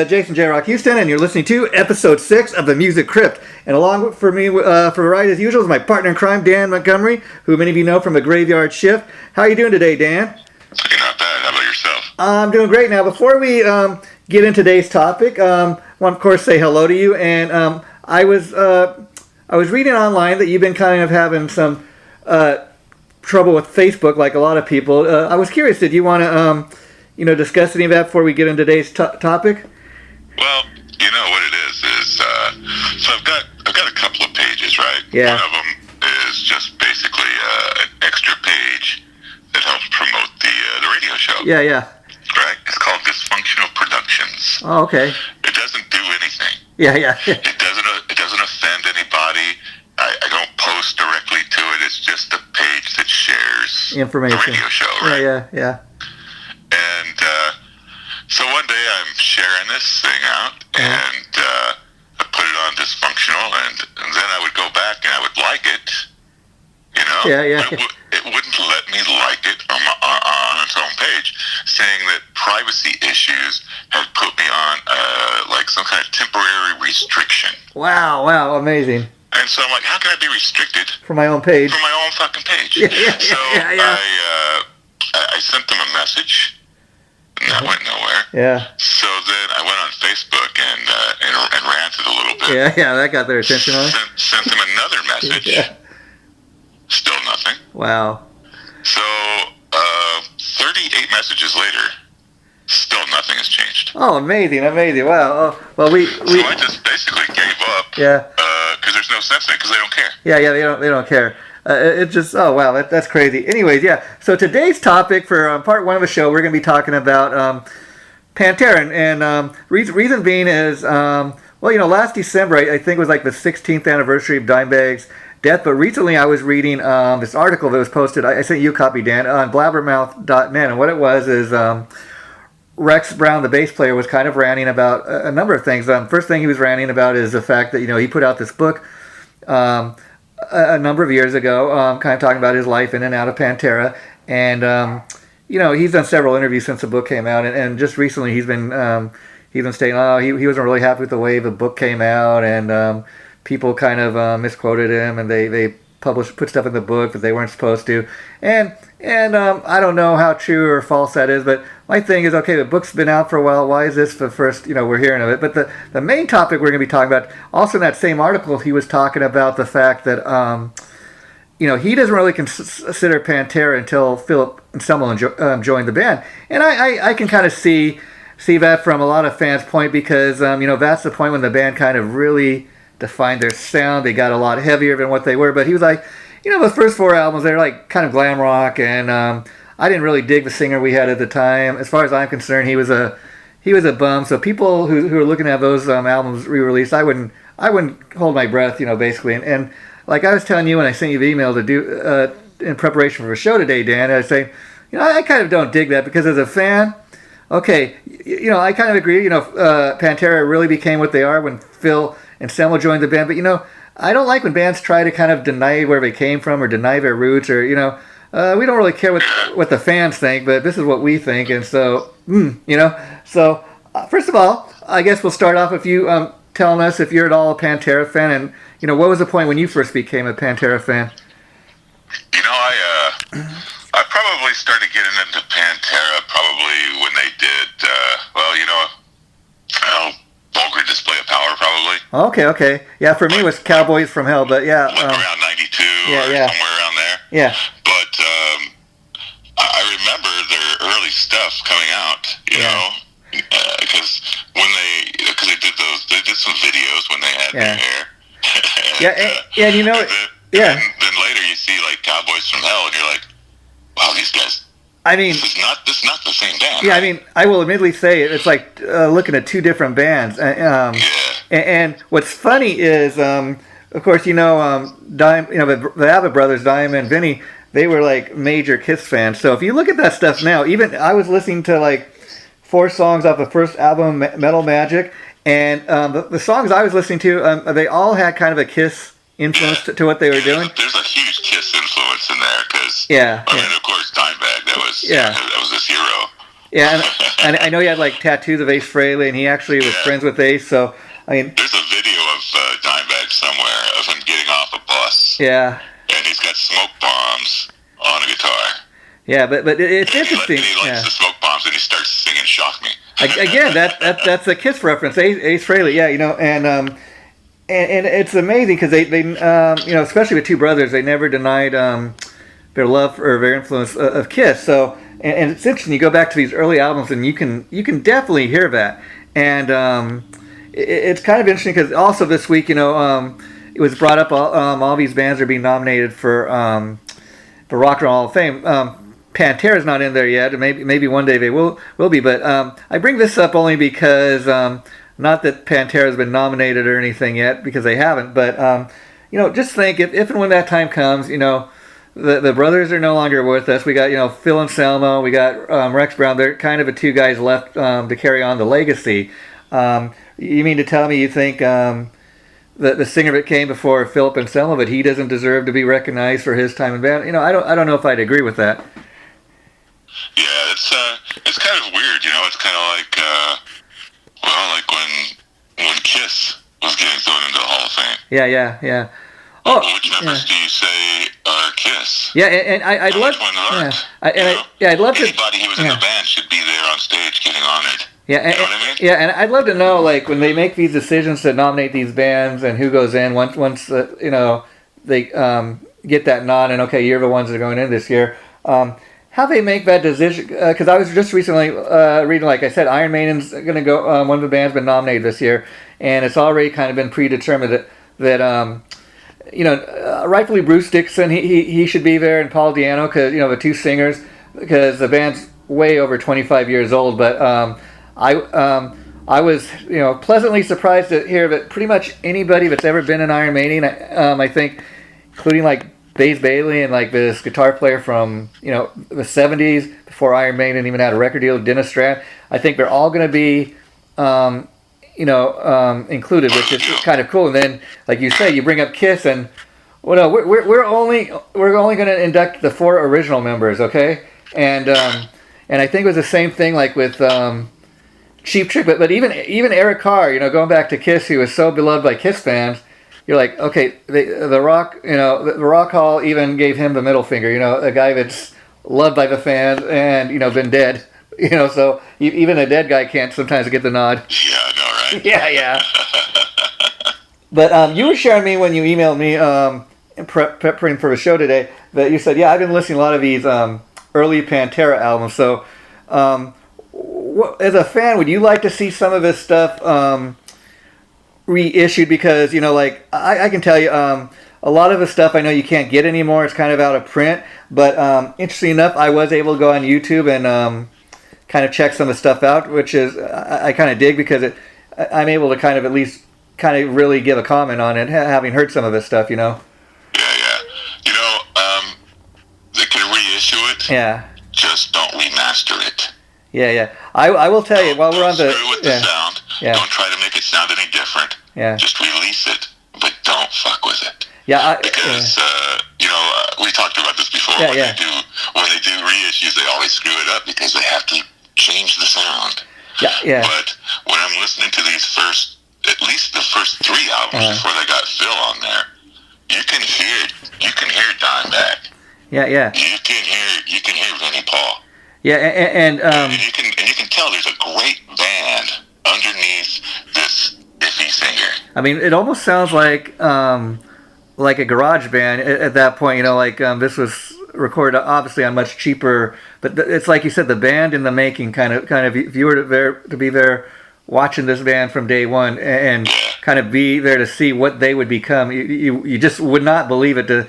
Jason J. Rock Houston, and you're listening to episode 6 of the Music Crypt. And along for me, for a ride as usual, is my partner in crime, Dan Montgomery, who many of you know from the Graveyard Shift. How are you doing today, Dan? Not bad. How about yourself? I'm doing great. Now, before we get into today's topic, I want, of course, say hello to you. And I was reading online that you've been kind of having some trouble with Facebook, like a lot of people. I was curious, did you want to discuss any of that before we get into today's topic? Well, you know what it is so I've got a couple of pages, right? Yeah. One of them is just basically an extra page that helps promote the radio show. Yeah. Right? It's called Dysfunctional Productions. Oh, okay. It doesn't do anything. Yeah. It doesn't offend anybody. I don't post directly to it. It's just a page that shares information. The radio show, right? Yeah. And so one day I'm sharing this thing out, and I put it on Dysfunctional, and then I would go back and I would like it, you know? Yeah. It wouldn't let me like it on its own page, saying that privacy issues had put me on like some kind of temporary restriction. Wow, amazing. And so I'm like, how can I be restricted from my own page? From my own fucking page. Yeah. I sent them a message, and that went nowhere. Yeah. So then I went on Facebook and ranted a little bit. Yeah, that got their attention on it. Sent them another message. Yeah. Still nothing. Wow. So 38 messages later, still nothing has changed. Oh, amazing. Wow. Oh, well, So I just basically gave up. Yeah. Because there's no sense in it, because they don't care. Yeah, they don't care. It's just, oh, wow, that's crazy. Anyways, yeah, so today's topic for part 1 of the show, we're going to be talking about Pantera. And reason being is, last December, I think it was like the 16th anniversary of Dimebag's death, but recently I was reading this article that was posted, I sent you a copy, Dan, on blabbermouth.net, and what it was is Rex Brown, the bass player, was kind of ranting about a number of things. First thing he was ranting about is the fact that, he put out this book a number of years ago, kind of talking about his life in and out of Pantera. And, he's done several interviews since the book came out. And just recently he's been saying, he wasn't really happy with the way the book came out. And people kind of misquoted him, and they put stuff in the book that they weren't supposed to. And I don't know how true or false that is, but my thing is, okay, the book's been out for a while. Why is this the first, we're hearing of it? But the main topic we're going to be talking about, also in that same article, he was talking about the fact that, he doesn't really consider Pantera until Philip Anselmo joined the band. And I can kind of see that from a lot of fans' point, because, that's the point when the band kind of really defined their sound. They got a lot heavier than what they were. But he was like, the first 4 albums, they're like kind of glam rock, and I didn't really dig the singer we had at the time. As far as I'm concerned, he was a bum. So people who are looking at those albums re-released, I wouldn't hold my breath, basically. And like I was telling you when I sent you the email to do in preparation for a show today, Dan, I was saying, I kind of don't dig that, because as a fan, okay, I kind of agree. Pantera really became what they are when Phil Anselmo joined the band, but I don't like when bands try to kind of deny where they came from or deny their roots, or we don't really care what the fans think, but this is what we think. And so so first of all, I guess we'll start off with you telling us if you're at all a Pantera fan, and what was the point when you first became a Pantera fan? I probably started getting into Pantera probably when they did Vulgar Display of Power, probably. Okay. Yeah, for me it was Cowboys from Hell, but yeah. Around 92 or somewhere around there. Yeah. But I remember their early stuff coming out, because they did some videos when they had their hair. And then later you see like Cowboys from Hell, and you're like, wow, these guys. I mean, this is not the same band. Yeah, right? I mean, I will admittedly say it's like looking at two different bands. And what's funny is, of course, the Abbott brothers, Dime and Vinny, they were like major Kiss fans. So if you look at that stuff now, even I was listening to like 4 songs off the first album, Metal Magic, and the songs I was listening to, they all had kind of a Kiss influence to what they were doing. There's a huge Kiss influence in there, because mean, of course, Dimebag, that was his hero. Yeah, and I know he had like tattoos of Ace Frehley, and he actually was friends with Ace. So I mean, there's a video of Dimebag somewhere of him getting off a bus. Yeah. And he's got smoke bombs on a guitar. Yeah, but it's interesting. He lights the smoke bombs and he starts singing "Shock Me." Again, that's a Kiss reference, Ace Frehley. Yeah, and it's amazing because they especially with two brothers, they never denied their love or their influence of Kiss. So and it's interesting. You go back to these early albums and you can definitely hear that. And it's kind of interesting because also this week, it was brought up all these bands are being nominated for Rock and Roll Hall of Fame. Pantera's not in there yet, and maybe one day they will be. But I bring this up only because not that Pantera's been nominated or anything yet, because they haven't. But just think if and when that time comes, the brothers are no longer with us. We got Phil Anselmo, we got Rex Brown. They're kind of the two guys left to carry on the legacy. You mean to tell me you think the singer that came before Philip Anselmo, but he doesn't deserve to be recognized for his time in band? I don't know if I'd agree with that. Yeah, it's kind of weird. It's kind of like when Kiss was getting thrown into the Hall of Fame. Yeah. Oh, which members do you say are Kiss? Yeah, and I'd love. Which ones aren't? I'd love to. Anybody who was in the band should be there on stage getting honored. Yeah, you know what I mean? Yeah, and I'd love to know, like, when they make these decisions to nominate these bands and who goes in once they get that nod and okay, you're the ones that are going in this year. How they make that decision? Because I was just recently reading, like I said, Iron Maiden's going to go. One of the bands been nominated this year, and it's already kind of been predetermined that rightfully Bruce Dickinson he should be there, and Paul Di'Anno, because the two singers, because the band's way over 25 years old. But I was pleasantly surprised to hear that pretty much anybody that's ever been in Iron Maiden, I think, including like Baze Bailey and like this guitar player from the 70s before Iron Maiden even had a record deal, Dennis Strand. I think they're all going to be included, which is kind of cool. And then, like you say, you bring up Kiss, and we're only going to induct the 4 original members, okay? And I think it was the same thing like with Cheap Trick, but even Eric Carr, going back to Kiss, he was so beloved by Kiss fans. You're like, okay, the Rock, the Rock Hall even gave him the middle finger. A guy that's loved by the fans and been dead. So even a dead guy can't sometimes get the nod. Yeah, I know, right? Yeah. But you were sharing me when you emailed me preparing for the show today that you said, I've been listening to a lot of these early Pantera albums. So as a fan, would you like to see some of this stuff reissued? Because I can tell you a lot of the stuff I know you can't get anymore. It's kind of out of print. But interesting enough, I was able to go on YouTube and kind of check some of the stuff out, which is I kind of dig, because I'm able to kind of at least kind of really give a comment on it, having heard some of this stuff. Yeah. They can reissue it. Yeah. Just don't remaster it. Yeah. I will tell you while we're on the screw with the sound. Yeah. Don't try to make it sound any different. Yeah. Just release it, but don't fuck with it. Yeah. Because we talked about this before. Yeah, When they do reissues, they always screw it up because they have to change the sound. Yeah. But when I'm listening to these at least the first 3 albums before they got Phil on there, you can hear Dimebag. Yeah. You can hear Vinnie Paul. Yeah, and you can tell there's a great band underneath this iffy singer. I mean, it almost sounds like a garage band at that point. This was recorded obviously on much cheaper, but it's like you said, the band in the making. Kind of. If you were to be there watching this band from day one and kind of be there to see what they would become, you just would not believe it to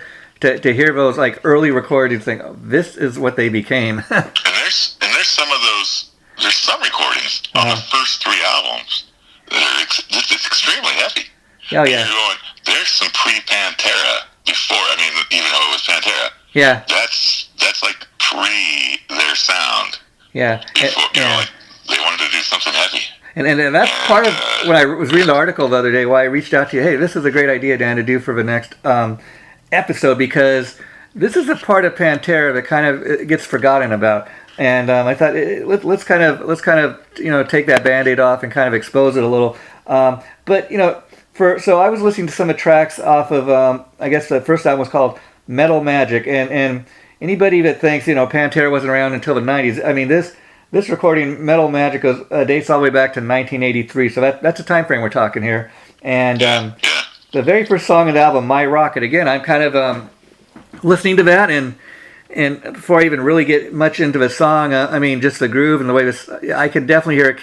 hear those like early recordings. Think, oh, this is what they became. and there's some of those. There's some recordings on the first 3 albums that are it's extremely heavy. Oh yeah. You're going, there's some pre-Pantera before. I mean, even though it was Pantera. Yeah. That's like pre their sound. Yeah. Before, like they wanted to do something heavy. And that's part of when I was reading the article the other day why I reached out to you. Hey, this is a great idea, Dan, to do for the next episode, because this is a part of Pantera that kind of gets forgotten about. And I thought let's kind of take that Band-Aid off and kind of expose it a little. But so I was listening to some of the tracks off of I guess the first album was called Metal Magic, and anybody that thinks Pantera wasn't around until the 90s, I mean this recording Metal Magic goes dates all the way back to 1983, so that's a time frame we're talking here. And the very first song of the album, My Rocket, again I'm kind of listening to that, and before I even really get much into the song, I mean just the groove and the way this, I can definitely hear a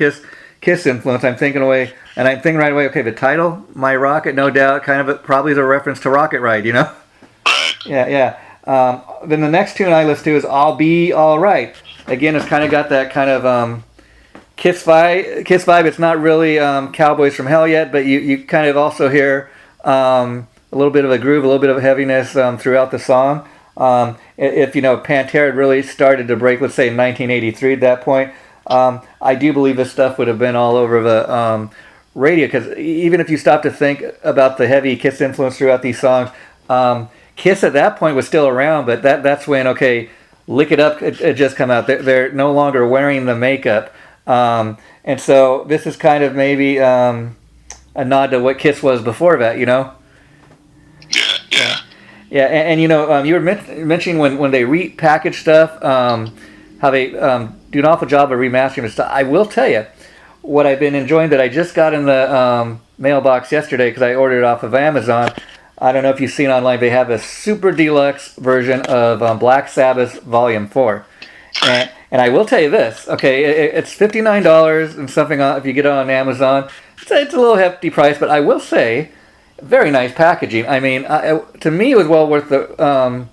Kiss influence. I'm thinking right away, okay, the title, My Rocket, no doubt, kind of probably is a reference to Rocket Ride, Yeah. Then the next tune I listen to is I'll Be Alright. Again, it's kind of got that kind of Kiss vibe. It's not really Cowboys from Hell yet, but you kind of also hear a little bit of a groove, a little bit of heaviness throughout the song. If Pantera had really started to break, let's say in 1983 at that point, I do believe this stuff would have been all over the radio, because even if you stop to think about the heavy Kiss influence throughout these songs, Kiss at that point was still around, but that's when, okay, Lick It Up it just come out. They're no longer wearing the makeup. And so this is kind of maybe a nod to what Kiss was before that, Yeah. Yeah, and you were mentioning when they repackage stuff, how they do an awful job of remastering the stuff. I will tell you, what I've been enjoying that I just got in the mailbox yesterday, because I ordered it off of Amazon. I don't know if you've seen online, they have a super deluxe version of Black Sabbath Volume 4. And I will tell you this, okay, it's $59 and something if you get it on Amazon. It's a little hefty price, but I will say, very nice packaging. I mean, to me, it was well worth the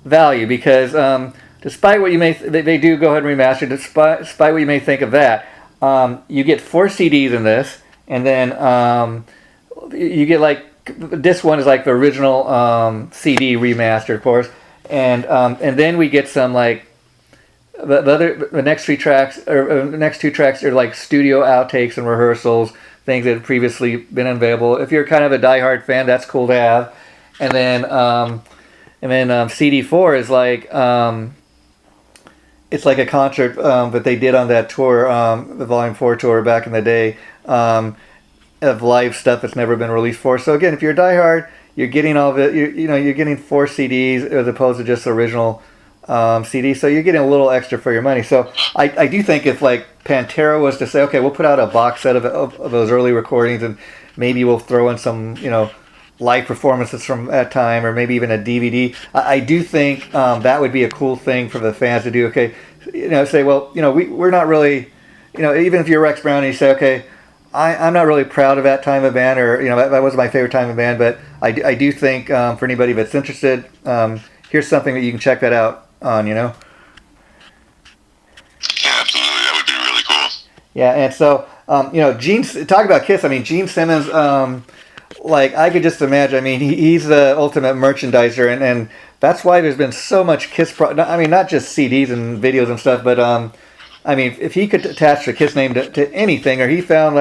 value, because despite what you may, they do go ahead and remaster, despite what you may think of that, you get 4 CDs in this, and then you get disc 1 is like the original CD remaster, of course, and then we get some the next 3 tracks, or the next 2 tracks are like studio outtakes and rehearsals, things that have previously been available. If you're kind of a diehard fan, that's cool to have. And then CD 4 is it's like a concert that they did on that tour, the Volume 4 tour back in the day, of live stuff that's never been released for. So again, if you're a diehard, you're getting all of it. You're getting 4 CDs as opposed to just the original CD. So you're getting a little extra for your money. So I do think if Pantera was to say, okay, we'll put out a box set of those early recordings, and maybe we'll throw in some live performances from that time, or maybe even a DVD. I do think that would be a cool thing for the fans to do. Okay, say, well, we're not really, even if you're Rex Brown and you say, okay, I'm not really proud of that time of band, or that wasn't my favorite time of band, but I do think for anybody that's interested, here's something that you can check that out on. Yeah, absolutely, that would be really cool. Yeah, and so Gene, talk about Kiss. I mean, Gene Simmons. I could just imagine. I mean, he's the ultimate merchandiser, and that's why there's been so much Kiss. I mean, not just CDs and videos and stuff, but I mean, if he could attach the Kiss name to anything, or he found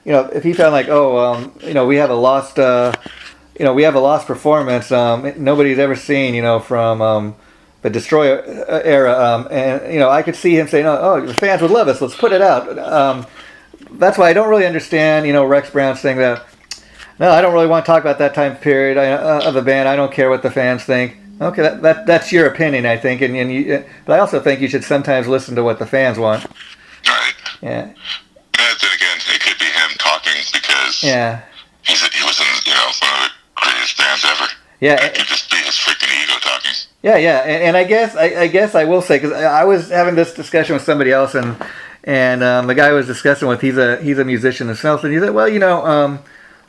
if he found we have a lost, we have a lost performance nobody's ever seen, from the Destroyer era, and I could see him saying, oh, the fans would love us, let's put it out. That's why I don't really understand, Rex Brown saying that. No, I don't really want to talk about that time period of the band. I don't care what the fans think. Okay, that's your opinion, I think, but I also think you should sometimes listen to what the fans want. Right. Yeah. And then again, it could be him talking, because he was in one of the greatest bands ever. Yeah. It could just be his freaking ego talking. Yeah, and I guess I will say, because I was having this discussion with somebody else, and the guy I was discussing with, he's a musician himself, and he said, well,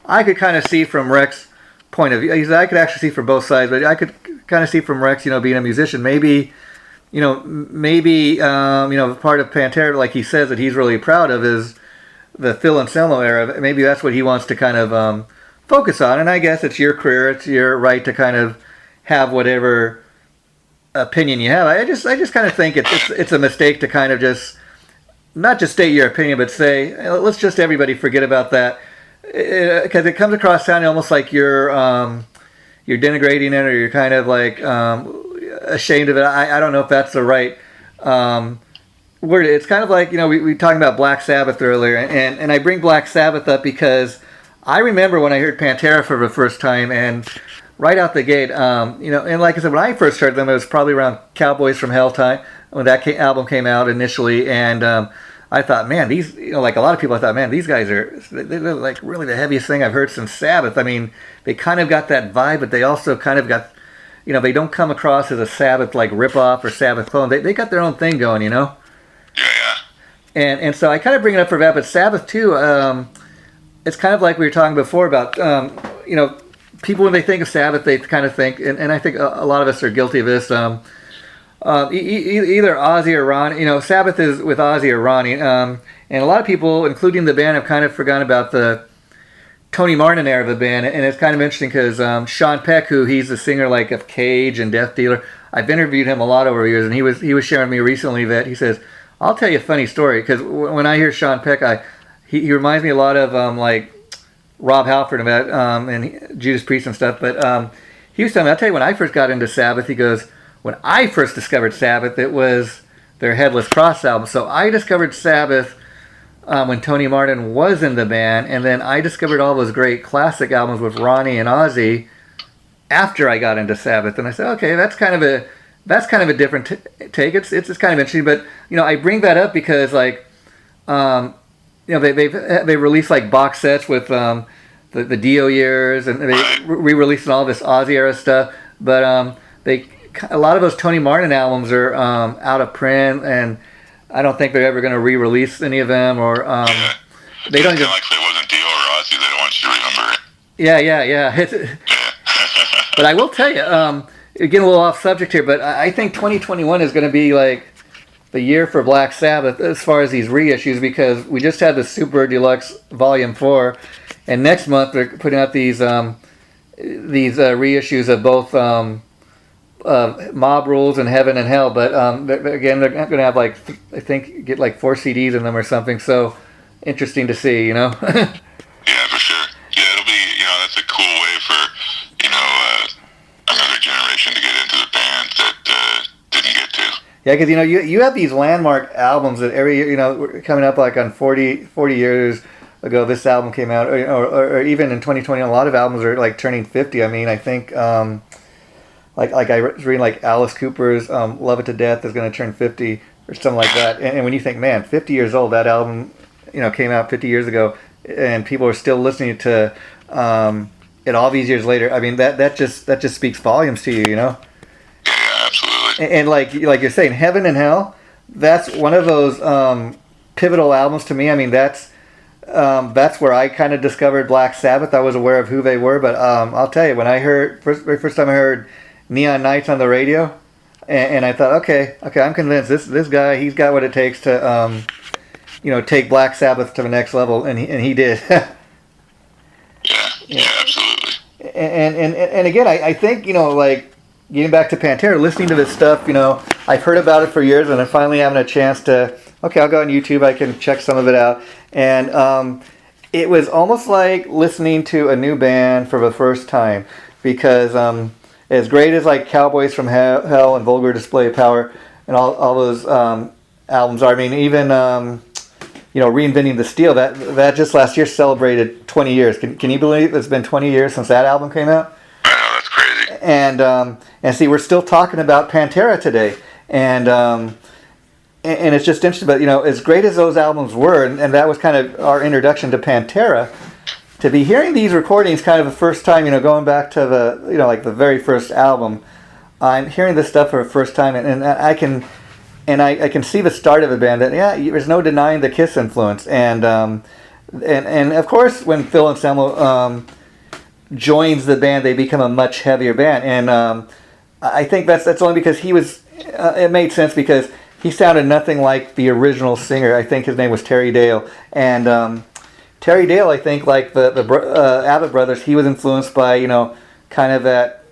I could kind of see from Rex's point of view. He said I could actually see from both sides, but I could kind of see from Rex, being a musician, maybe part of Pantera, like he says, that he's really proud of is the Phil Anselmo era. Maybe that's what he wants to kind of focus on. And I guess it's your career, it's your right to kind of have whatever opinion you have. I just kind of think it's a mistake to kind of just not just state your opinion, but say, let's just everybody forget about that, because it comes across sounding almost like you're denigrating it, or you're kind of ashamed of it. I don't know if that's the right where it's kind of like, we talking about Black Sabbath earlier, and I bring Black Sabbath up because I remember when I heard Pantera for the first time, and right out the gate, and like I said, when I first heard them, it was probably around Cowboys from Hell time when that album came out initially, and I thought, man, these, like a lot of people, I thought, man, these guys they're like really the heaviest thing I've heard since Sabbath. I mean, they kind of got that vibe, but they also kind of got, they don't come across as a Sabbath like ripoff or Sabbath clone. They got their own thing going, Yeah, yeah. And so I kind of bring it up for that, but Sabbath too, it's kind of like we were talking before about, people when they think of Sabbath, they kind of think, and I think a lot of us are guilty of this, either Ozzy or Ronnie. Sabbath is with Ozzy or Ronnie, and a lot of people, including the band, have kind of forgotten about the Tony Martin era of the band, and it's kind of interesting because Sean Peck, he's the singer like of Cage and Death Dealer, I've interviewed him a lot over the years, and he was sharing with me recently that he says, I'll tell you a funny story, because when I hear Sean Peck, he reminds me a lot of like Rob Halford about and Judas Priest and stuff, but he was telling me, I'll tell you, when I first got into Sabbath, he goes, when I first discovered Sabbath, it was their Headless Cross album. So I discovered Sabbath when Tony Martin was in the band, and then I discovered all those great classic albums with Ronnie and Ozzy after I got into Sabbath. And I said, okay, that's kind of a different take. It's kind of interesting, but I bring that up because like they released like box sets with the Dio years, and they re-releasing all this Ozzy era stuff, but a lot of those Tony Martin albums are out of print, and I don't think they're ever going to re-release any of them, or they don't. Like if it wasn't Dio or Ozzy, they don't want you to remember it. Yeah. But I will tell you, getting a little off subject here, but I think 2021 is going to be like the year for Black Sabbath as far as these reissues, because we just had the Super Deluxe Volume 4, and next month they're putting out these reissues of both Mob Rules and Heaven and Hell, but again, they're going to have like, I think, get like 4 CDs in them or something, so interesting to see, Yeah, for sure. Yeah, it'll be, that's a cool way for, another generation to get into the band that didn't get to. Yeah, because, you have these landmark albums that every year, coming up like on 40 years ago, this album came out, or even in 2020, a lot of albums are like turning 50. I mean, I think, like I was reading like Alice Cooper's Love It to Death is going to turn 50 or something like that. And when you think, man, 50 years old, that album, came out 50 years ago, and people are still listening to it all these years later. I mean, that just speaks volumes to you, Yeah, absolutely. And like you're saying, Heaven and Hell, that's one of those pivotal albums to me. I mean, that's where I kind of discovered Black Sabbath. I was aware of who they were, but I'll tell you, when I heard very first time I heard Neon Nights on the radio, and I thought, okay, I'm convinced this guy, he's got what it takes to take Black Sabbath to the next level, and he did. Yeah, absolutely. And again, I think, like getting back to Pantera, listening to this stuff, I've heard about it for years, and I'm finally having a chance to, okay, I'll go on YouTube, I can check some of it out, and it was almost like listening to a new band for the first time, because as great as like Cowboys from Hell and Vulgar Display of Power and all those albums are, I mean, even Reinventing the Steel, that just last year celebrated 20 years. Can you believe it's been 20 years since that album came out? I know, that's crazy. And see, we're still talking about Pantera today, and it's just interesting. But as great as those albums were, and that was kind of our introduction to Pantera, to be hearing these recordings kind of the first time, going back to the like the very first album, I'm hearing this stuff for the first time, and I can see the start of the band. And there's no denying the Kiss influence, and of course when Phil Anselmo joins the band, they become a much heavier band, and I think that's only because he was. It made sense because he sounded nothing like the original singer. I think his name was Terry Dale, and Terry Dale, I think, like the Abbott brothers, he was influenced by kind of that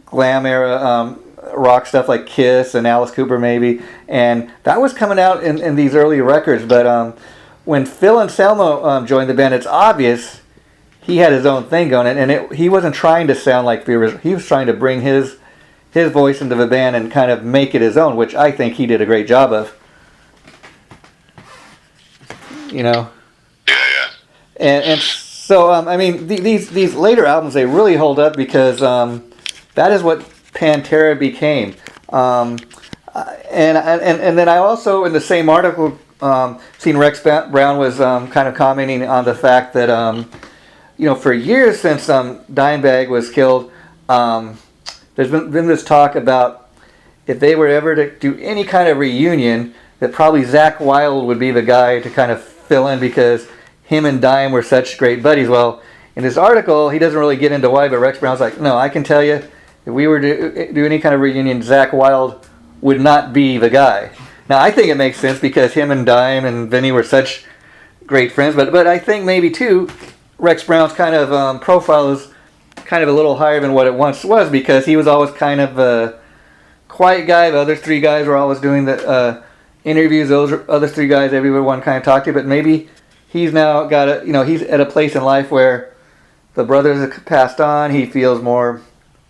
glam era rock stuff like Kiss and Alice Cooper maybe, and that was coming out in these early records. But when Phil Anselmo joined the band, it's obvious he had his own thing going, and he wasn't trying to sound like the original. He was trying to bring his his voice into the band and kind of make it his own, which I think he did a great job of. You know. Yeah. And so I mean these later albums, they really hold up because that is what Pantera became. And then I also, in the same article, seen Rex Brown was kind of commenting on the fact that for years since Dimebag was killed, there's been this talk about if they were ever to do any kind of reunion, that probably Zakk Wylde would be the guy to kind of fill in because him and Dime were such great buddies. Well, in this article, he doesn't really get into why, but Rex Brown's like, no, I can tell you, if we were to do any kind of reunion, Zakk Wylde would not be the guy. Now, I think it makes sense because him and Dime and Vinny were such great friends, but I think maybe, too, Rex Brown's kind of profile is kind of a little higher than what it once was because he was always kind of a quiet guy. The other three guys were always doing the interviews. Those other three guys everyone kind of talked to, but maybe he's now got he's at a place in life where the brothers have passed on. He feels more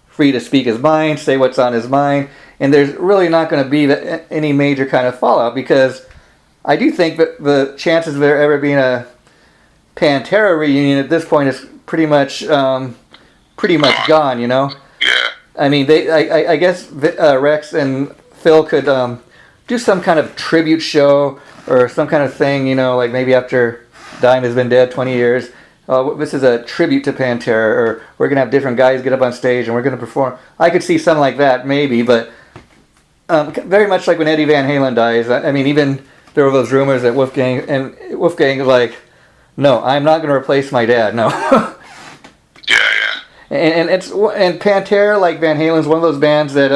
free to speak his mind, say what's on his mind, and there's really not going to be any major kind of fallout because I do think that the chances of there ever being a Pantera reunion at this point is pretty much gone. Yeah. I mean, I guess Rex and Phil could do some kind of tribute show or some kind of thing, like maybe after Dime has been dead 20 years. This is a tribute to Pantera, or we're going to have different guys get up on stage and we're going to perform. I could see something like that, maybe, but very much like when Eddie Van Halen dies. I mean, even there were those rumors that Wolfgang was like, no, I'm not going to replace my dad, no. Yeah. And Pantera, like Van Halen's one of those bands that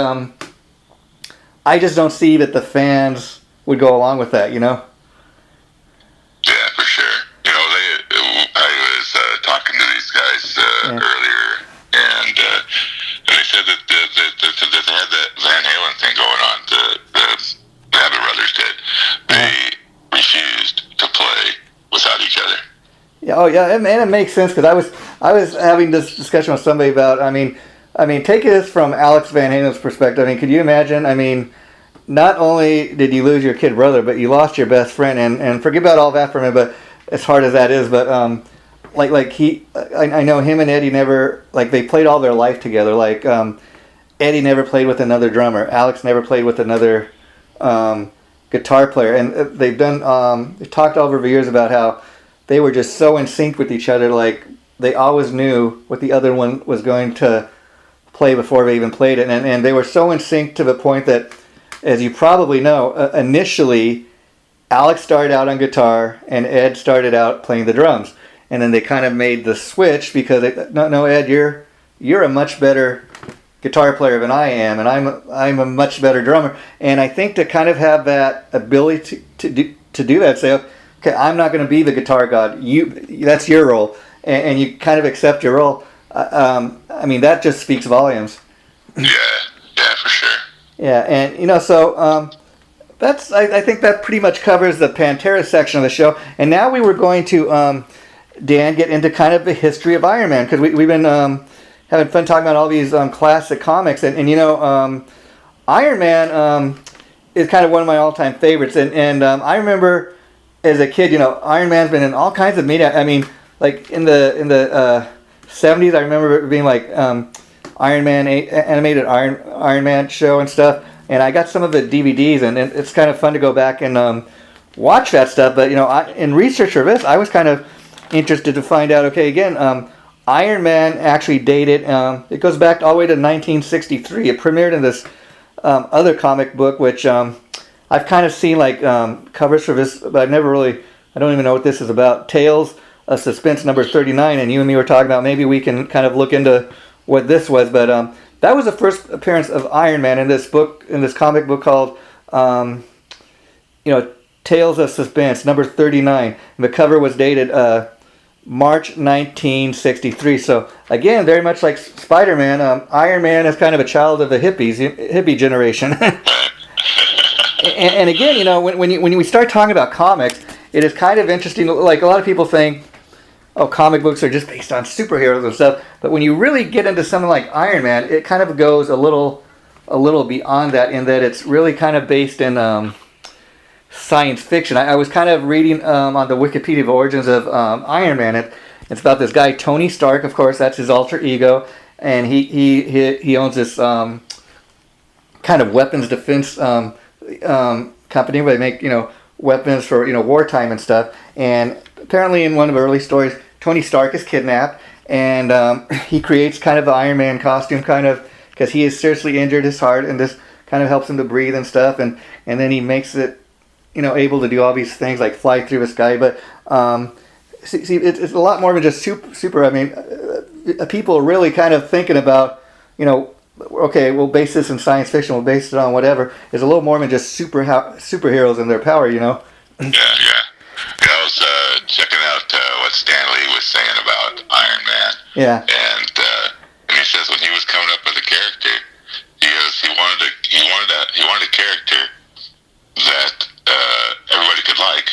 I just don't see that the fans would go along with that, Yeah, for sure. I was talking to these guys earlier, and they said that they had that Van Halen thing going on. The Abbott Brothers did. They refused to play without each other. Yeah, oh yeah, and it makes sense because I was having this discussion with somebody about. I mean, take this from Alex Van Halen's perspective. I mean, could you imagine? I mean, not only did you lose your kid brother, but you lost your best friend, and forget about all that for a minute. But as hard as that is, but I know him and Eddie never they played all their life together. Like Eddie never played with another drummer. Alex never played with another guitar player, and they've talked over the years about how they were just so in sync with each other. Like they always knew what the other one was going to play before they even played it, and they were so in sync to the point that, as you probably know, initially Alex started out on guitar and Ed started out playing the drums, and then they kind of made the switch because no Ed, you're a much better guitar player than I am, and I'm a much better drummer. And I think to kind of have that ability to do that, say, okay, I'm not going to be the guitar god. That's your role, and you kind of accept your role. I mean, that just speaks volumes. Yeah, for sure. Yeah, and so that's I think that pretty much covers the Pantera section of the show. And now we were going to Dan get into kind of the history of Iron Man because we've been having fun talking about all these classic comics, and Iron Man is kind of one of my all-time favorites, and I remember as a kid, Iron Man's been in all kinds of media. I mean, like in the 70s, I remember it being like Iron Man animated Iron Man show and stuff, and I got some of the DVDs, and it's kind of fun to go back and watch that stuff. But in research for this, I was kind of interested to find out. Okay, again, Iron Man actually dated. It goes back all the way to 1963. It premiered in this other comic book, which I've kind of seen covers for this, but I don't even know what this is about. Tales of Suspense number 39, and you and me were talking about maybe we can kind of look into what this was, but that was the first appearance of Iron Man in this comic book called Tales of Suspense number 39, and the cover was dated March 1963. So again, very much like Spider-Man, Iron Man is kind of a child of the hippie generation. And again, when we start talking about comics, it is kind of interesting. Like a lot of people think, oh, comic books are just based on superheroes and stuff. But when you really get into something like Iron Man, it kind of goes a little a little beyond that in that it's really kind of based in science fiction. I was kind of reading on the Wikipedia origins of Iron Man. It's about this guy Tony Stark, of course, that's his alter ego, and he owns this kind of weapons defense company where they make weapons for wartime and stuff. And apparently in one of the early stories, Tony Stark is kidnapped, and he creates kind of the Iron Man costume, kind of because he has seriously injured his heart, and this kind of helps him to breathe and stuff. And then he makes it able to do all these things like fly through the sky. But see, it's a lot more than just super. I mean, people are really kind of thinking about okay, we'll base this in science fiction, we'll base it on whatever. It's a little more than just superheroes and their power, Yeah. I was checking out what Stan Lee was saying about Iron Man. Yeah. And he says when he was coming up with a character, he wanted a character that everybody could like,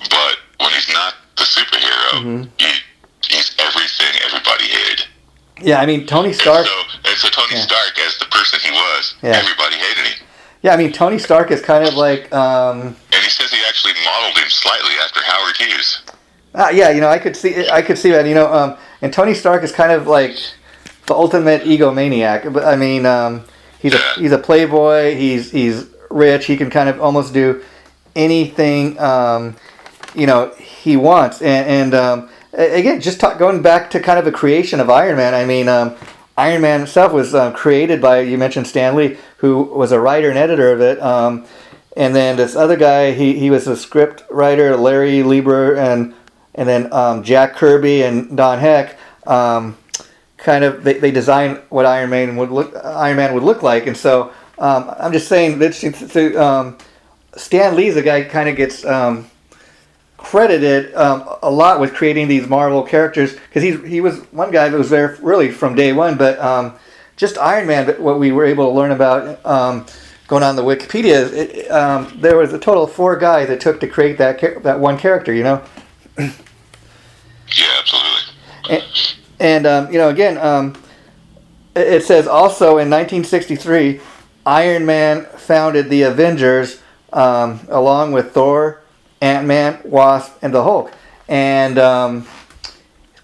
but when he's not the superhero, he's everything everybody hated. Yeah, I mean Tony Stark. And so Tony Stark, as the person he was, everybody hated him. Yeah, I mean Tony Stark is kind of like. And he says he actually modeled him slightly after Howard Hughes. Yeah, I could see that. And Tony Stark is kind of like the ultimate egomaniac. But I mean, he's a playboy. He's rich. He can kind of almost do anything he wants. And again, just going back to kind of the creation of Iron Man. I mean, Iron Man himself was created by, you mentioned Stan Lee, who was a writer and editor of it. And then this other guy, he was a script writer, Larry Lieber, and then Jack Kirby and Don Heck. Kind of, they designed what Iron Man would look like. And so I'm just saying, Stan Lee's the guy kind of gets credited a lot with creating these Marvel characters, because he was one guy that was there really from day one. But just Iron Man, what we were able to learn about going on the Wikipedia, there was a total of 4 guys it took to create that one character. Yeah, absolutely. And again, it says also in 1963, Iron Man founded the Avengers along with Thor, Ant-Man, Wasp, and the Hulk. And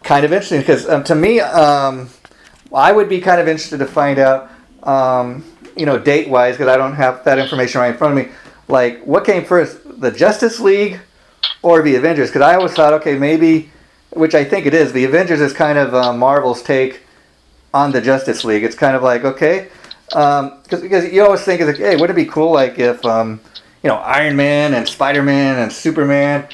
kind of interesting, because to me, I would be kind of interested to find out, date-wise, because I don't have that information right in front of me, like, what came first, the Justice League or the Avengers? Because I always thought, okay, maybe, which I think it is, the Avengers is kind of Marvel's take on the Justice League. It's kind of like, okay, because you always think, hey, wouldn't it be cool, like, if Iron Man and Spider-Man and Superman,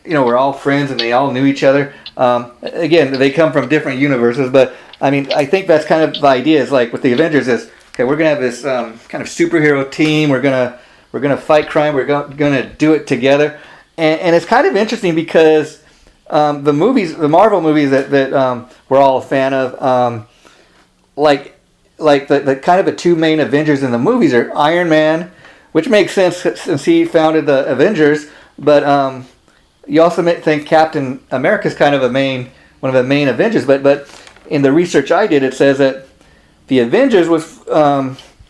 were all friends and they all knew each other. Again, they come from different universes, but I mean, I think that's kind of the idea. Is like with the Avengers is, okay, we're gonna have this kind of superhero team. We're gonna fight crime. We're gonna do it together, and it's kind of interesting because the Marvel movies that we're all a fan of, like the kind of the 2 main Avengers in the movies are Iron Man, which makes sense since he founded the Avengers, but you also think Captain America's kind of one of the main Avengers. But in the research I did, it says that the Avengers was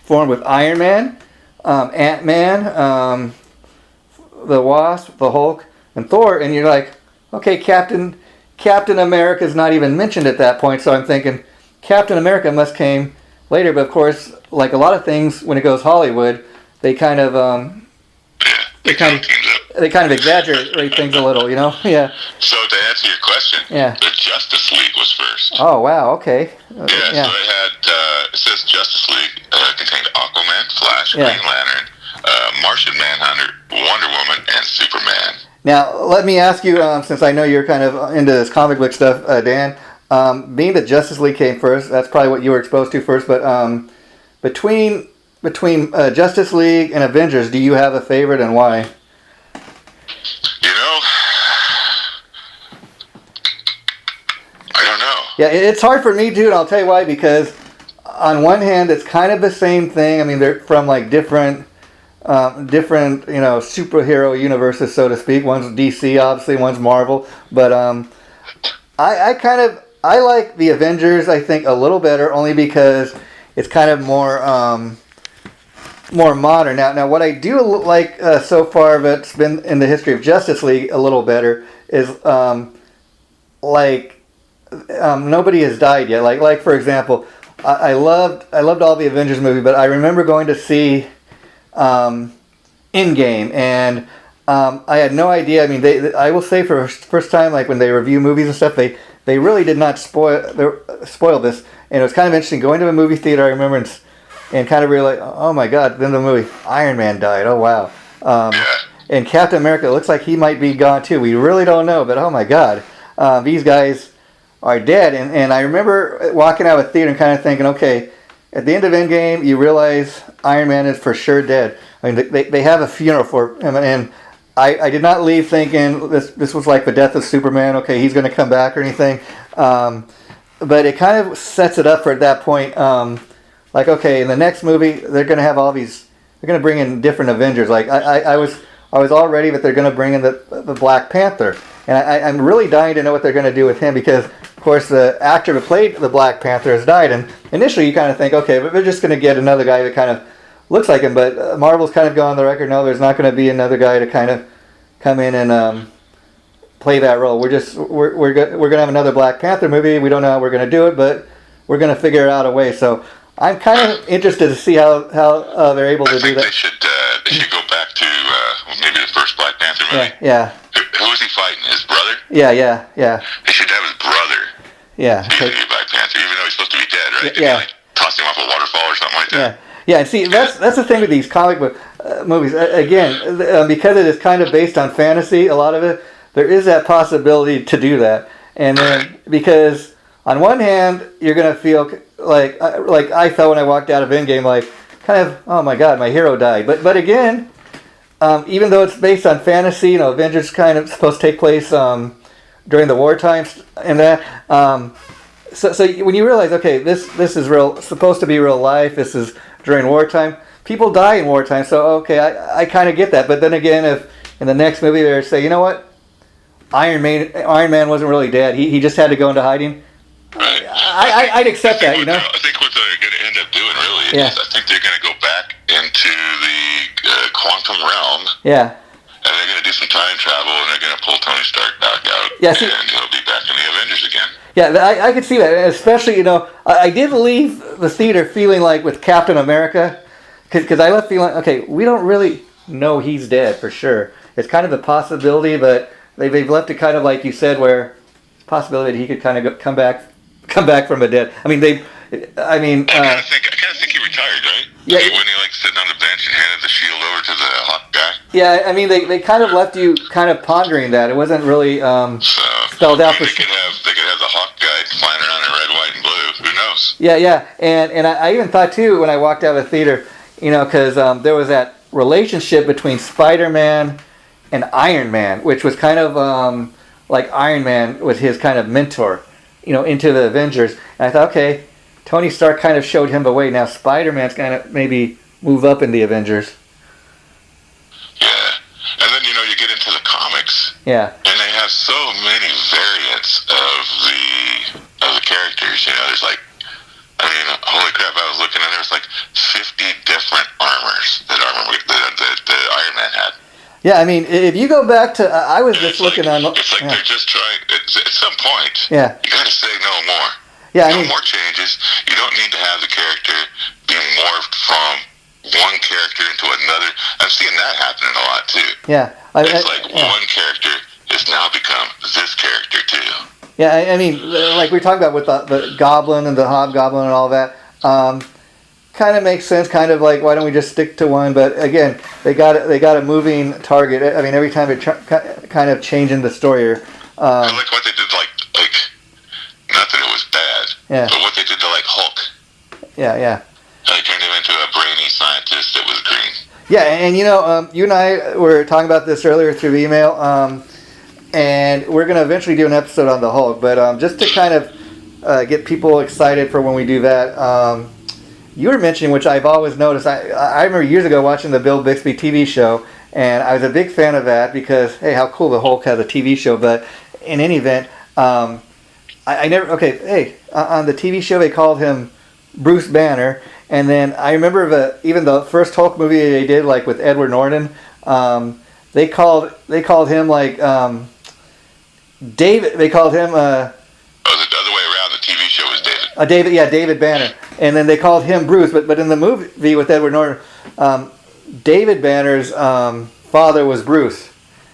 formed with Iron Man, Ant-Man, the Wasp, the Hulk, and Thor, and you're like, okay, Captain America's not even mentioned at that point, so I'm thinking Captain America must came later. But of course, like a lot of things when it goes Hollywood, they kind of exaggerate things a little, Yeah. So to answer your question, the Justice League was first. Oh wow, okay. So it had it says Justice League contained Aquaman, Flash, Green Lantern, Martian Manhunter, Wonder Woman, and Superman. Now let me ask you, since I know you're kind of into this comic book stuff, Dan, being that Justice League came first, that's probably what you were exposed to first. But between Justice League and Avengers, do you have a favorite, and why? I don't know. Yeah, it's hard for me too, and I'll tell you why. Because on one hand, it's kind of the same thing. I mean, they're from like different superhero universes, so to speak. One's DC, obviously, one's Marvel. But I like the Avengers, I think, a little better, only because it's kind of more more modern. Now what I do like so far that's been in the history of Justice League a little better is nobody has died yet. Like for example, I loved all the Avengers movie, but I remember going to see Endgame, and I had no idea. I mean, I will say for the first time, like when they review movies and stuff, they really did not spoil this, and it was kind of interesting going to a movie theater. I remember and kind of realized, oh my God, then the movie Iron Man died. Oh wow. And Captain America looks like he might be gone too. We really don't know, but oh my God, these guys are dead. And I remember walking out of the theater and kind of thinking, okay, at the end of Endgame, you realize Iron Man is for sure dead. I mean, they have a funeral for him, and I did not leave thinking this was like the death of Superman. Okay, he's going to come back or anything. But it kind of sets it up for at that point. Like, okay, in the next movie, they're going to have all these. They're going to bring in different Avengers. Like I was all ready that they're going to bring in the Black Panther, and I'm really dying to know what they're going to do with him because, of course, the actor who played the Black Panther has died. And initially, you kind of think, okay, but they're just going to get another guy that kind of looks like him. But Marvel's kind of gone on the record. No, there's not going to be another guy to kind of come in and play that role. We're going to have another Black Panther movie. We don't know how we're going to do it, but we're going to figure out a way. So I'm kind of interested to see how they're able to do that. They should go back to maybe the first Black Panther movie. Yeah. Who was he fighting? His brother? Yeah. They should have his brother. Yeah. Be the new Black Panther, even though he's supposed to be dead, right? Did he, like, toss him off a waterfall or something like that? Yeah. See, that's the thing with these comic book movies. Again, because it is kind of based on fantasy, a lot of it, there is that possibility to do that. And then because on one hand, you're going to feel like I felt when I walked out of Endgame, like kind of, oh my God, my hero died. But again, even though it's based on fantasy, Avengers kind of supposed to take place during the war times and that. So when you realize, okay, this is supposed to be real life. This is during wartime. People die in wartime, so okay, I kind of get that. But then again, if in the next movie they say, you know what, Iron Man wasn't really dead. He just had to go into hiding. Right. I'd accept that, I think what they're going to end up doing really is I think they're going to go back into the quantum realm. Yeah. And they're going to do some time travel, and they're going to pull Tony Stark back out. Yeah, and he'll be back in the Avengers again. Yeah, I could see that. Especially, I did leave the theater feeling like with Captain America, because I left feeling, okay, we don't really know he's dead for sure. It's kind of a possibility, but they've left it kind of like you said, where possibility that he could kind of come back from the dead. I kind of think he retired, right? Yeah. When he sitting on the bench and handed the shield over to the Hawk guy. Yeah, they kind of left you kind of pondering that. It wasn't really spelled out. They could have the Hawk guy flying around in red, white, and blue. Who knows? Yeah, and I even thought too when I walked out of the theater, because there was that relationship between Spider-Man and Iron Man, which was kind of like Iron Man was his kind of mentor, into the Avengers. And I thought, okay, Tony Stark kind of showed him the way. Now Spider-Man's kind of maybe move up in the Avengers. Yeah, and then you get into the comics. Yeah. And they have so many variants of the characters. There's holy crap! I was looking and there was 50 different armors that Iron Man had. Yeah, if you go back to, I was just looking on. It's they're just trying. At some point, yeah, you got to say no more. Yeah, no more changes. You don't need to have the character be morphed from one character into another. I'm seeing that happening a lot too. Yeah, one character has now become this character too. Yeah, like we talked about with the Goblin and the Hobgoblin and all that. Kind of makes sense. Kind of like, why don't we just stick to one? But again, they got a moving target. Every time they're kind of changing the story. I like what they did. Not that it was bad. Yeah. But what they did to Hulk. Yeah. They turned him into a brainy scientist that was green. Yeah, and you and I were talking about this earlier through email, and we're going to eventually do an episode on the Hulk. But just to kind of get people excited for when we do that, you were mentioning, which I've always noticed. I remember years ago watching the Bill Bixby TV show, and I was a big fan of that because, hey, how cool the Hulk has a TV show. But in any event, I never. Okay, hey, on the TV show they called him Bruce Banner, And then I remember even the first Hulk movie they did, like with Edward Norton, they called him like David. They called him. Oh, the other way around. The TV show was David. David Banner, and then they called him Bruce. But in the movie with Edward Norton, David Banner's father was Bruce.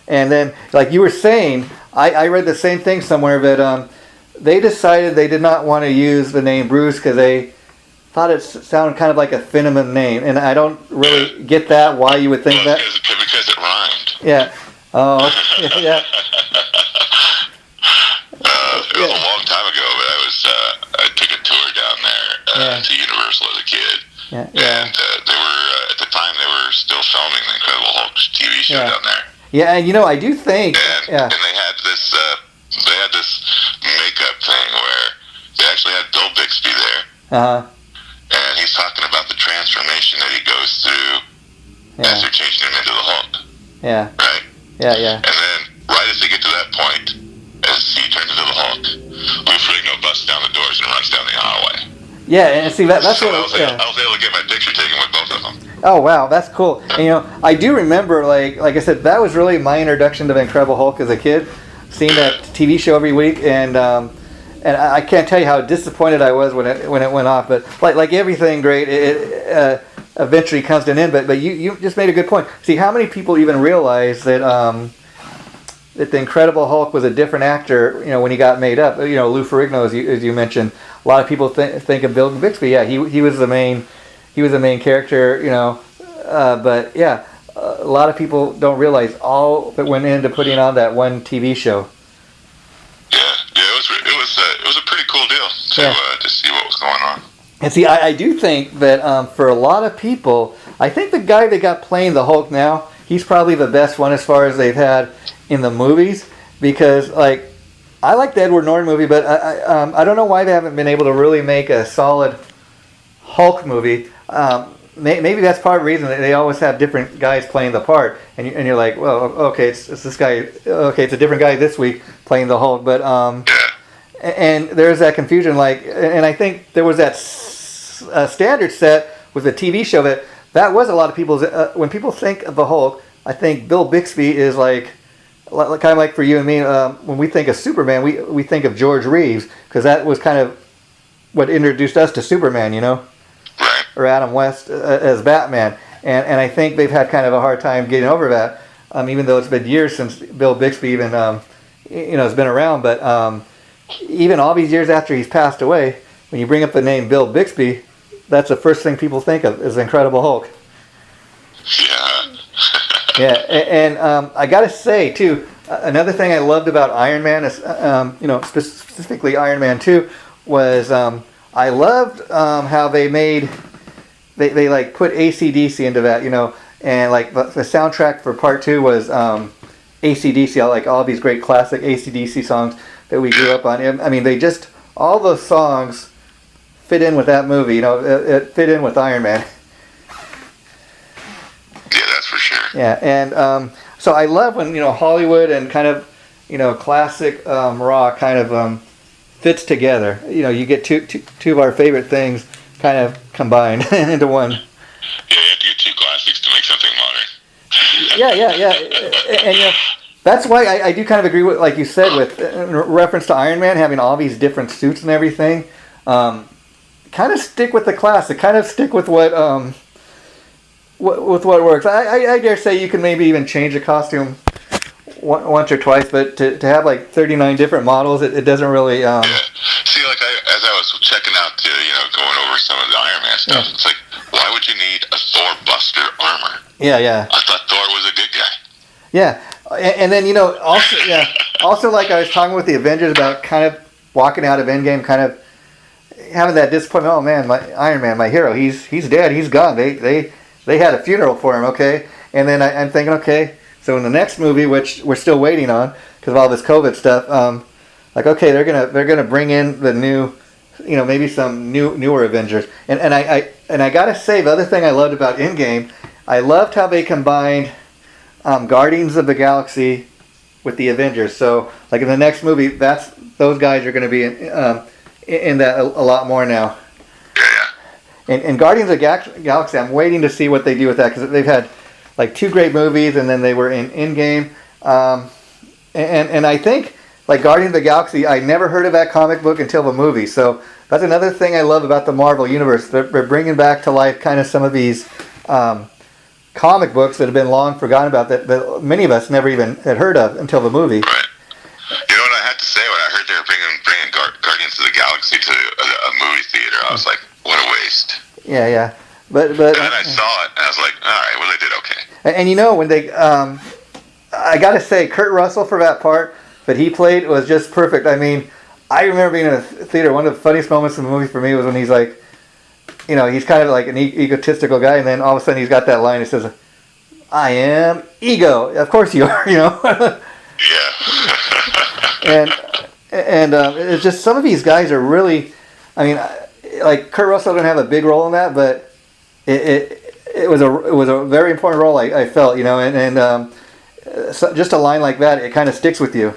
And then, like you were saying, I read the same thing somewhere that they decided they did not want to use the name Bruce because they thought it sounded kind of like a feminine name, and I don't really get that. Why you would think that? Because it rhymed. Yeah. Oh. Yeah. It was a long time ago, but I took a tour down there to Universal as a kid. Yeah. And they were at the time they were still filming the Incredible Hulk TV show down there. Yeah, and I do think. And they had this makeup thing where they actually had Bill Bixby there. And he's talking about the transformation that he goes through as they're changing him into the Hulk. Yeah. Right? Yeah. And then, right as they get to that point, as he turns into the Hulk, Lou Ferrigno busts down the doors and runs down the hallway. Yeah, and see, that's so what... I was able to get my picture taken with both of them. Oh, wow, that's cool. And, I do remember, like I said, that was really my introduction to the Incredible Hulk as a kid, seeing that TV show every week, and I can't tell you how disappointed I was when it went off, but like everything great, it eventually comes to an end, but you just made a good point. See, how many people even realize that that the Incredible Hulk was a different actor, when he got made up. Lou Ferrigno, as you mentioned, a lot of people think of Bill Bixby. Yeah, he was the main character, but yeah, a lot of people don't realize all that went into putting on that one TV show. Yeah, it was a pretty cool deal to see what was going on. And see, I do think that for a lot of people, I think the guy they got playing the Hulk now, he's probably the best one as far as they've had in the movies, because I like the Edward Norton movie, but I don't know why they haven't been able to really make a solid Hulk movie. Maybe that's part of the reason that they always have different guys playing the part, and you're like, well, okay, it's this guy. Okay, it's a different guy this week playing the Hulk, but and there's that confusion. And I think there was that standard set with the TV show that was a lot of people's. When people think of the Hulk, I think Bill Bixby is kind of like for you and me. When we think of Superman, we think of George Reeves, because that was kind of what introduced us to Superman, or Adam West as Batman. And I think they've had kind of a hard time getting over that, even though it's been years since Bill Bixby even has been around. But even all these years after he's passed away, when you bring up the name Bill Bixby, that's the first thing people think of is Incredible Hulk. Yeah. Yeah, and I got to say too, another thing I loved about Iron Man is, specifically Iron Man 2, was I loved how they made they put AC/DC into that, and the soundtrack for Part 2 was AC/DC. I like all these great classic AC/DC songs that we grew up on. I mean, all those songs fit in with that movie. It fit in with Iron Man. Yeah, that's for sure. Yeah, and so I love when Hollywood and kind of classic rock kind of fits together. You get two of our favorite things kind of combined into one. Yeah, you have to get two classics to make something modern. Yeah, and that's why I do kind of agree with, like you said, with reference to Iron Man having all these different suits and everything. Kind of stick with the classic. Kind of stick with what works. I dare say you can maybe even change a costume once or twice, but to have 39 different models, it doesn't really. Yeah. See, as I was checking out, going over some of the Iron Man stuff, it's like, why would you need a Thor Buster armor? Yeah. I thought Thor was a good guy. Yeah, and then also like I was talking with the Avengers about kind of walking out of Endgame, kind of having that disappointment. Oh man, my Iron Man, my hero, he's dead, he's gone. They had a funeral for him, okay? And then I'm thinking, okay, so in the next movie, which we're still waiting on because of all this COVID stuff, okay, they're gonna bring in the new, maybe some newer Avengers. And I gotta say, the other thing I loved about Endgame, I loved how they combined Guardians of the Galaxy with the Avengers. So in the next movie, those guys are going to be in that a lot more now. Yeah. And Guardians of the Galaxy, I'm waiting to see what they do with that because they've had like 2 great movies, and then they were in Endgame. And I think like Guardians of the Galaxy, I never heard of that comic book until the movie. So that's another thing I love about the Marvel Universe. They're bringing back to life kind of some of these comic books that have been long forgotten about that many of us never even had heard of until the movie. Right. You know what I had to say when I heard they were bringing Guardians of the Galaxy to a movie theater? I was like, what a waste. Yeah. But and then I saw it, and I was like, all right, well, they did okay. And you know, when they, I got to say, Kurt Russell for that part that he played was just perfect. I mean, I remember being in a theater. One of the funniest moments in the movie for me was when he's like, you know, he's kind of like an egotistical guy, and then all of a sudden he's got that line. He says, "I am ego." Of course you are, you know. Yeah. and it's just some of these guys are really, I mean, like Kurt Russell didn't have a big role in that, but it was a very important role. I felt, you know, and so just a line like that, it kind of sticks with you.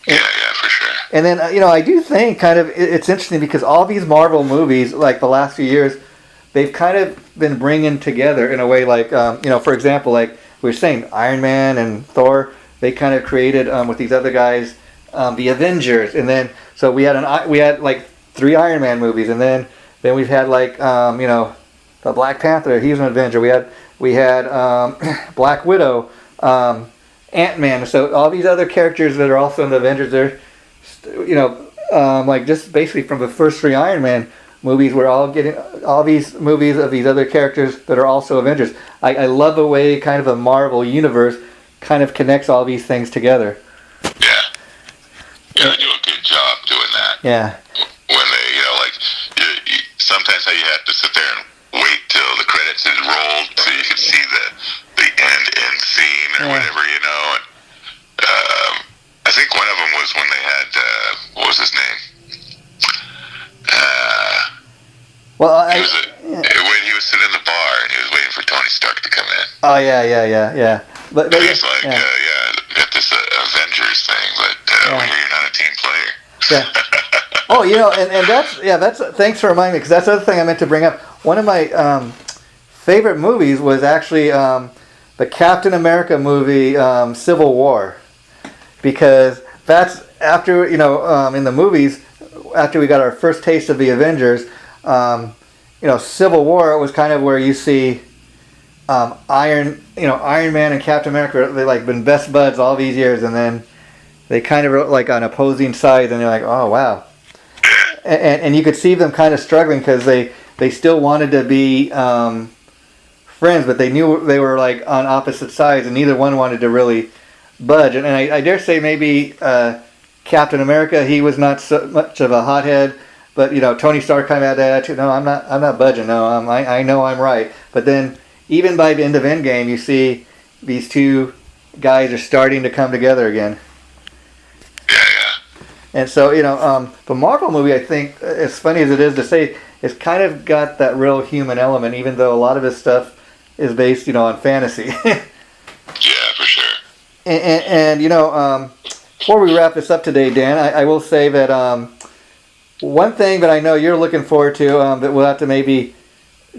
Yeah, for sure. And then, you know, I do think kind of it's interesting because all these Marvel movies, like the last few years, they've kind of been bringing together in a way like, you know, for example, like we were saying, Iron Man and Thor, they kind of created with these other guys the Avengers. And then, so we had like 3 Iron Man movies. And then we've had like, you know, the Black Panther, he's an Avenger. We had Black Widow, Ant-Man. So all these other characters that are also in the Avengers, they're, you know, like just basically from the first 3 Iron Man movies, we're all getting all these movies of these other characters that are also Avengers. I love the way kind of a Marvel universe kind of connects all these things together. Yeah, they do a good job doing that. Yeah. When they, you know, like sometimes how you have to sit there and wait till the credits is rolled so you can see the end scene or whatever, you know. And, I think one of them was when they had what was his name? Well, when he was sitting in the bar and he was waiting for Tony Stark to come in. Oh yeah. But he's like, got this Avengers thing, but you're not a team player. Yeah. Oh, you know, and that's thanks for reminding me, because that's the other thing I meant to bring up. One of my favorite movies was actually the Captain America movie, Civil War, because that's after, you know, in the movies, after we got our first taste of the Avengers, you know, Civil War was kind of where you see Iron Man and Captain America, they like been best buds all these years, and then they kind of were like on opposing sides, and you're like, oh wow. And you could see them kind of struggling because they still wanted to be friends, but they knew they were like on opposite sides, and neither one wanted to really budge. And I dare say maybe Captain America, he was not so much of a hothead, but you know, Tony Stark kind of had that attitude. No, I'm not budging. No, I know I'm right. But then even by the end of Endgame, you see these 2 guys are starting to come together again. And so, you know, the Marvel movie, I think, as funny as it is to say, it's kind of got that real human element, even though a lot of his stuff is based, you know, on fantasy. Yeah, for sure. And you know, before we wrap this up today, Dan, I will say that one thing that I know you're looking forward to that we'll have to maybe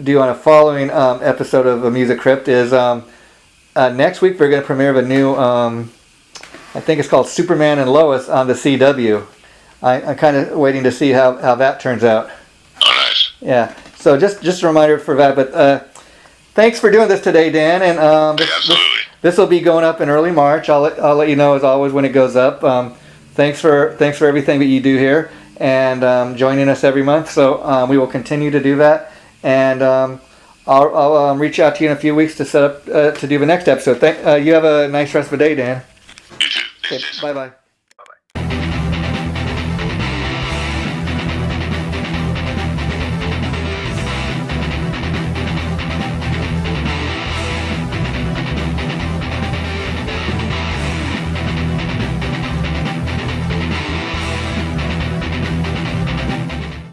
do on a following episode of Music Crypt is next week we're going to premiere a new, I think it's called Superman and Lois on the CW. I'm kind of waiting to see how that turns out. Oh, nice. Yeah. So just a reminder for that. But thanks for doing this today, Dan. And absolutely. This will be going up in early March. I'll let you know as always when it goes up. Thanks for everything that you do here and joining us every month. So we will continue to do that. And I'll reach out to you in a few weeks to set up to do the next episode. You have a nice rest of the day, Dan. You too. Okay, bye-bye.